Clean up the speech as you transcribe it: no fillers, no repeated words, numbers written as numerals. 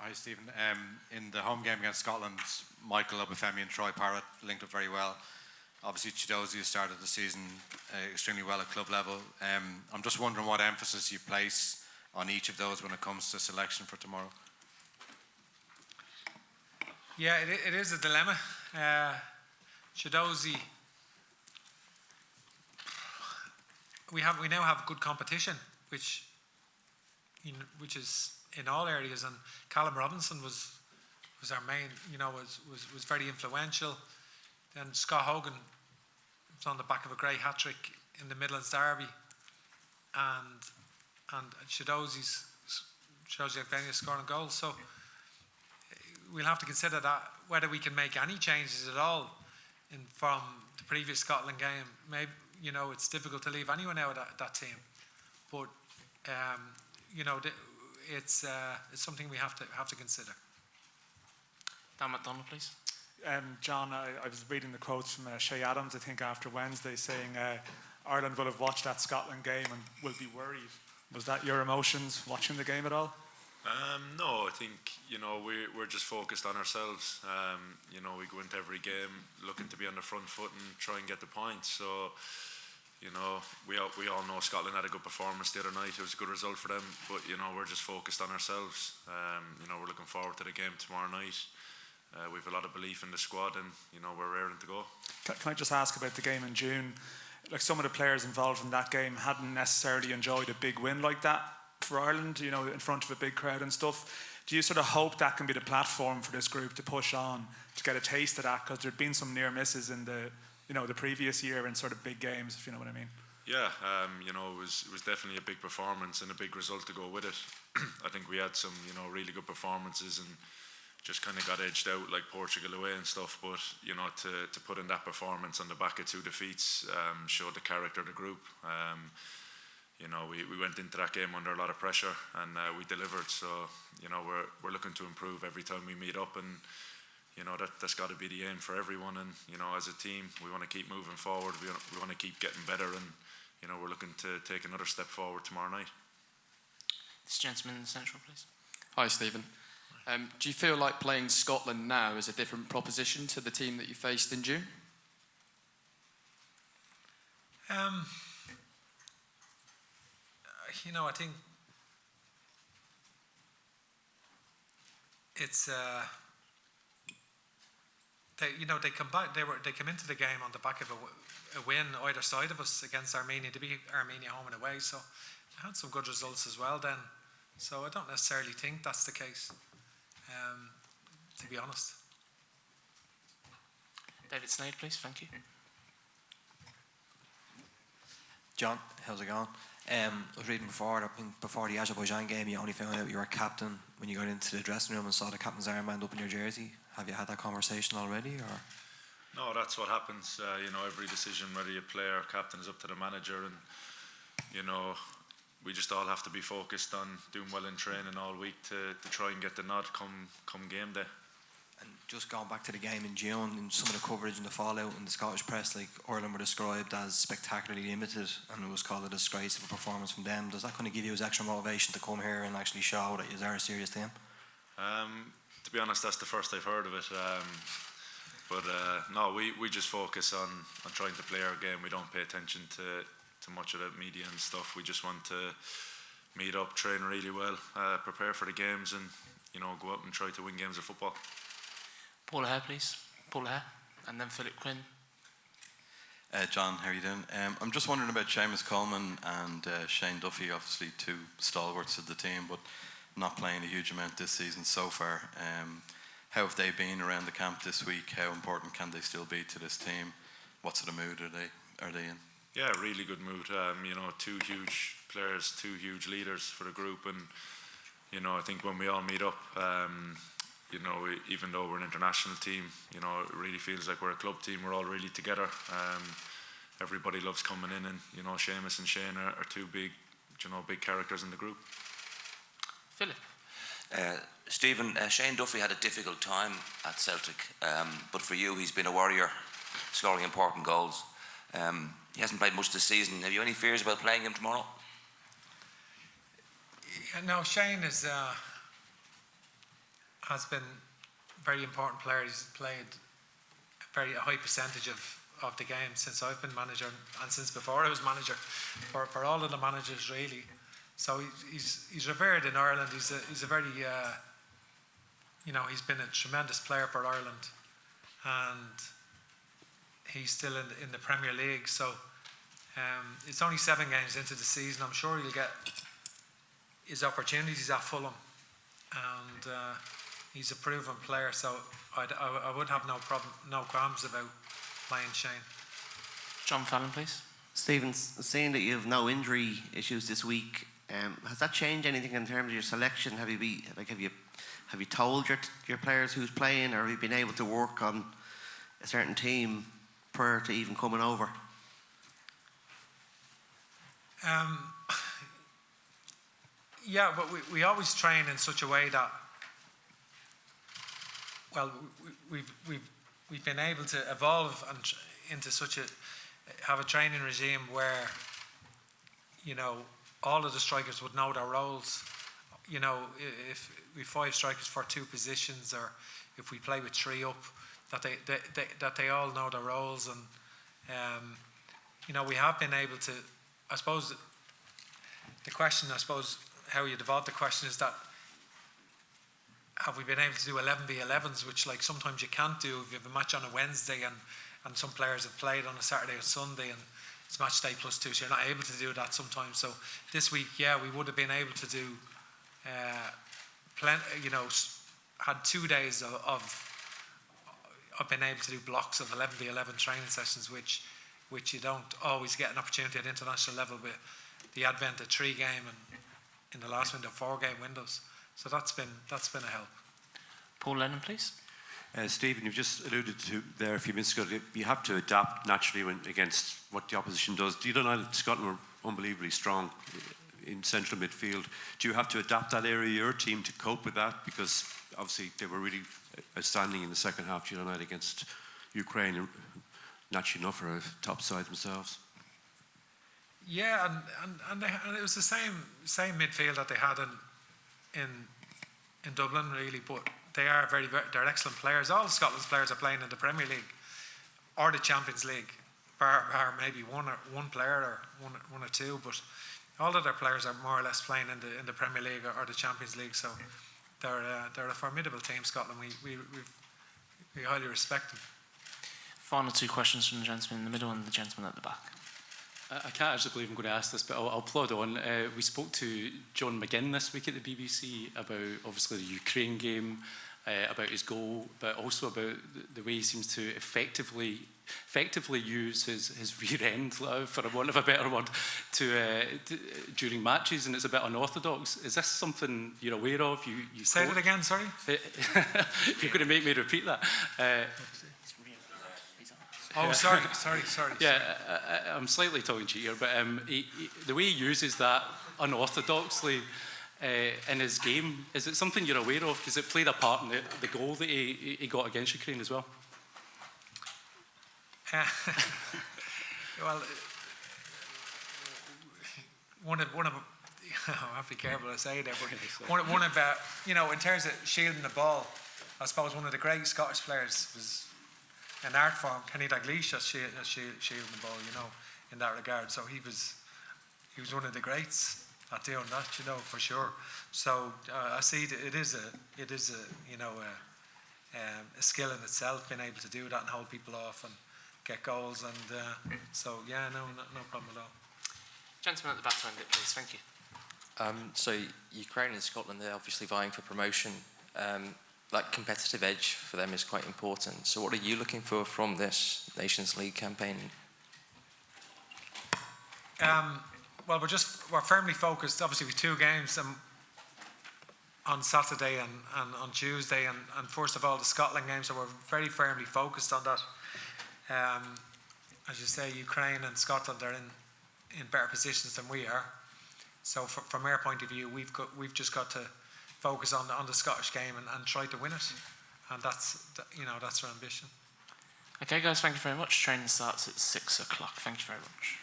Hi, Stephen. In the home game against Scotland, Michael Obafemi and Troy Parrott linked up very well. Obviously, Chidozie has started the season extremely well at club level. I'm just wondering what emphasis you place on each of those when it comes to selection for tomorrow. Yeah, it is a dilemma. Chidozie, we now have good competition, which is in all areas, and Callum Robinson was our main, was very influential. Then Scott Hogan was on the back of a great hat-trick in the Midlands Derby, and Chidozie scoring goals. So we'll have to consider that, whether we can make any changes at all from the previous Scotland game. Maybe, it's difficult to leave anyone out of that team, but it's something we have to consider. Dan McDonald, please. John, I was reading the quotes from Shay Adams, I think, after Wednesday, saying Ireland will have watched that Scotland game and will be worried. Was that your emotions watching the game at all? No, I think, we're just focused on ourselves. We go into every game looking to be on the front foot and try and get the points. So, we all know Scotland had a good performance the other night. It was a good result for them, but, we're just focused on ourselves. We're looking forward to the game tomorrow night. We have a lot of belief in the squad, and we're raring to go. Can I just ask about the game in June? Like, some of the players involved in that game hadn't necessarily enjoyed a big win like that for Ireland, in front of a big crowd and stuff. Do you sort of hope that can be the platform for this group to push on, to get a taste of that? Because there'd been some near misses in the previous year in sort of big games, if you know what I mean. Yeah, it was definitely a big performance and a big result to go with it. I think we had some really good performances and just kind of got edged out, like Portugal away and stuff, but to put in that performance on the back of 2 defeats showed the character of the group. We went into that game under a lot of pressure, and we delivered. So we're looking to improve every time we meet up, and that's got to be the aim for everyone. And as a team, we want to keep moving forward. We want to keep getting better, and we're looking to take another step forward tomorrow night. This gentleman in the central, please. Hi, Stephen. Do you feel like playing Scotland now is a different proposition to the team that you faced in June? I think it's they come into the game on the back of a win either side of us against Armenia, to beat Armenia home and away. So they had some good results as well then. So I don't necessarily think that's the case, to be honest. David Snade, please. Thank you. John, how's it going? I was reading before the Azerbaijan game, you only found out you were captain when you got into the dressing room and saw the captain's armband up in your jersey. Have you had that conversation already, or? No, that's what happens. Every decision, whether you play or captain, is up to the manager, and we just all have to be focused on doing well in training all week to try and get the nod come game day. And just going back to the game in June, in some of the coverage and the fallout in the Scottish press, like, Ireland were described as spectacularly limited, and it was called a disgrace of a performance from them. Does that kind of give you as extra motivation to come here and actually show that you are a serious team? To be honest, that's the first I've heard of it. No, we just focus on trying to play our game. We don't pay attention to much of the media and stuff. We just want to meet up, train really well, prepare for the games, and go out and try to win games of football. Paul O'Hare, please. Paul O'Hare, and then Philip Quinn. John, how are you doing? I'm just wondering about Seamus Coleman and Shane Duffy, obviously 2 stalwarts of the team, but not playing a huge amount this season so far. How have they been around the camp this week? How important can they still be to this team? What sort of mood are they in? Yeah, really good mood. 2 huge players, 2 huge leaders for the group, and I think when we all meet up, even though we're an international team, it really feels like we're a club team. We're all really together. Everybody loves coming in, and Seamus and Shane are 2 big, big characters in the group. Philip. Stephen, Shane Duffy had a difficult time at Celtic, but for you, he's been a warrior, scoring important goals. He hasn't played much this season. Have you any fears about playing him tomorrow? No, Shane is has been a very important player. He's played a high percentage of the game since I've been manager and since before I was manager, for all of the managers really. So he's revered in Ireland. He's a very he's been a tremendous player for Ireland, and he's still in the Premier League. So it's only 7 games into the season. I'm sure he'll get his opportunities at Fulham, and he's a proven player. So I would have no qualms about playing Shane. John Fallon, please. Stephen, seeing that you have no injury issues this week, has that changed anything in terms of your selection? Have you told your players who's playing, or have you been able to work on a certain team prior to even coming over? Yeah, but we always train in such a way that, well, we've been able to evolve into have a training regime where, all of the strikers would know their roles. If we 5 strikers for 2 positions, or if we play with 3 up, that they all know their roles, and we have been able to. I suppose the question, how you develop the question is that, have we been able to do 11v11s, which like sometimes you can't do if you have a match on a Wednesday and some players have played on a Saturday or Sunday and it's match day +2, so you're not able to do that sometimes. So this week, we would have been able to do had 2 days of been able to do blocks of 11v11 training sessions, which you don't always get an opportunity at international level with the advent of 3-game and in the last window 4-game windows. So that's been a help. Paul Lennon, please. Stephen, you've just alluded to there a few minutes ago, you have to adapt naturally against what the opposition does. Scotland were unbelievably strong in central midfield. Do you have to adapt that area of your team to cope with that? Because obviously they were really outstanding in the second half the other night against Ukraine, naturally enough for a top side themselves. Yeah, and it was the same midfield that they had in Dublin, really. But they're excellent players. All Scotland's players are playing in the Premier League or the Champions League, bar maybe one player or one or 2. But all of their players are more or less playing in the Premier League or the Champions League. So they're a formidable team, Scotland. We highly respect them. Final 2 questions from the gentleman in the middle and the gentleman at the back. I can't actually believe I'm going to ask this, but I'll plod on. We spoke to John Egan this week at the BBC about obviously the Ukraine game, about his goal, but also about the way he seems to effectively use his rear end, for want of a better word, during matches, and it's a bit unorthodox. Is this something you're aware of? You Say it again, sorry. You're going to make me repeat that. Oh, sorry. Yeah, I'm slightly tongue cheek here, but the way he uses that unorthodoxly in his game, is it something you're aware of? Because it played a part in the goal that he got against Ukraine as well? Well, one of I have to be careful what I say there, but one of in terms of shielding the ball, I suppose one of the great Scottish players was an art form, Kenny Dalglish, as shielding the ball, in that regard. So he was one of the greats at doing that, for sure. So I see it is a skill in itself, being able to do that and hold people off and get goals, and so no problem at all. Gentleman at the back to end it, please. Thank you. So Ukraine and Scotland, they're obviously vying for promotion. Competitive edge for them is quite important. So what are you looking for from this Nations League campaign? Well, we're firmly focused, obviously, with 2 games on Saturday and on Tuesday, and first of all the Scotland game, so we're very firmly focused on that. As you say, Ukraine and Scotland are in better positions than we are. So from our point of view, we've just got to focus on the Scottish game and try to win it, and that's our ambition. Okay, guys, thank you very much. Training starts at 6 o'clock. Thank you very much.